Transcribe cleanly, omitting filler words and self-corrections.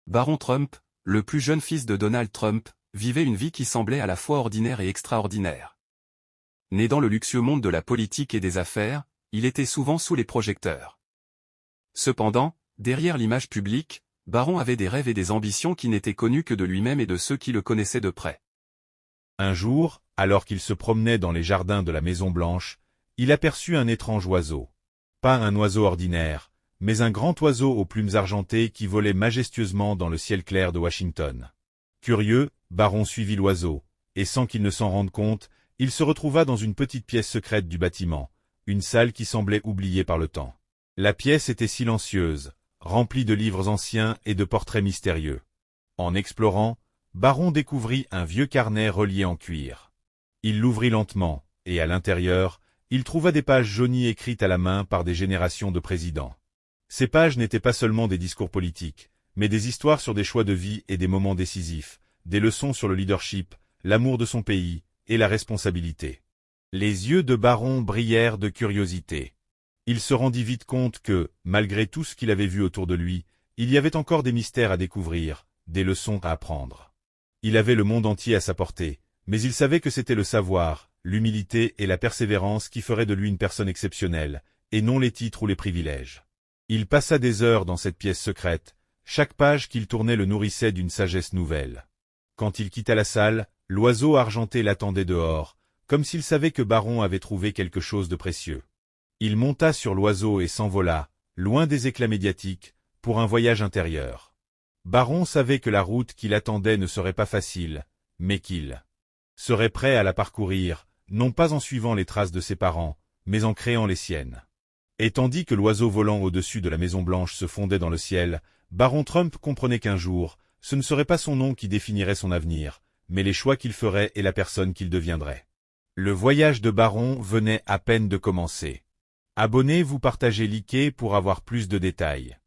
Baron Trump, le plus jeune fils de Donald Trump, vivait une vie qui semblait à la fois ordinaire et extraordinaire. Né dans le luxueux monde de la politique et des affaires, il était souvent sous les projecteurs. Cependant, derrière l'image publique, Baron avait des rêves et des ambitions qui n'étaient connus que de lui-même et de ceux qui le connaissaient de près. Un jour, alors qu'il se promenait dans les jardins de la Maison-Blanche, il aperçut un étrange oiseau. Pas un oiseau ordinaire, mais un grand oiseau aux plumes argentées qui volait majestueusement dans le ciel clair de Washington. Curieux, Baron suivit l'oiseau, et sans qu'il ne s'en rende compte, il se retrouva dans une petite pièce secrète du bâtiment, une salle qui semblait oubliée par le temps. La pièce était silencieuse, remplie de livres anciens et de portraits mystérieux. En explorant, Baron découvrit un vieux carnet relié en cuir. Il l'ouvrit lentement, et à l'intérieur, il trouva des pages jaunies écrites à la main par des générations de présidents. Ces pages n'étaient pas seulement des discours politiques, mais des histoires sur des choix de vie et des moments décisifs, des leçons sur le leadership, l'amour de son pays et la responsabilité. Les yeux de Baron brillèrent de curiosité. Il se rendit vite compte que, malgré tout ce qu'il avait vu autour de lui, il y avait encore des mystères à découvrir, des leçons à apprendre. Il avait le monde entier à sa portée, mais il savait que c'était le savoir, l'humilité et la persévérance qui feraient de lui une personne exceptionnelle, et non les titres ou les privilèges. Il passa des heures dans cette pièce secrète, chaque page qu'il tournait le nourrissait d'une sagesse nouvelle. Quand il quitta la salle, l'oiseau argenté l'attendait dehors, comme s'il savait que Baron avait trouvé quelque chose de précieux. Il monta sur l'oiseau et s'envola, loin des éclats médiatiques, pour un voyage intérieur. Baron savait que la route qui l'attendait ne serait pas facile, mais qu'il serait prêt à la parcourir, non pas en suivant les traces de ses parents, mais en créant les siennes. Et tandis que l'oiseau volant au-dessus de la Maison-Blanche se fondait dans le ciel, Baron Trump comprenait qu'un jour, ce ne serait pas son nom qui définirait son avenir, mais les choix qu'il ferait et la personne qu'il deviendrait. Le voyage de Baron venait à peine de commencer. Abonnez-vous, partagez, likez pour avoir plus de détails.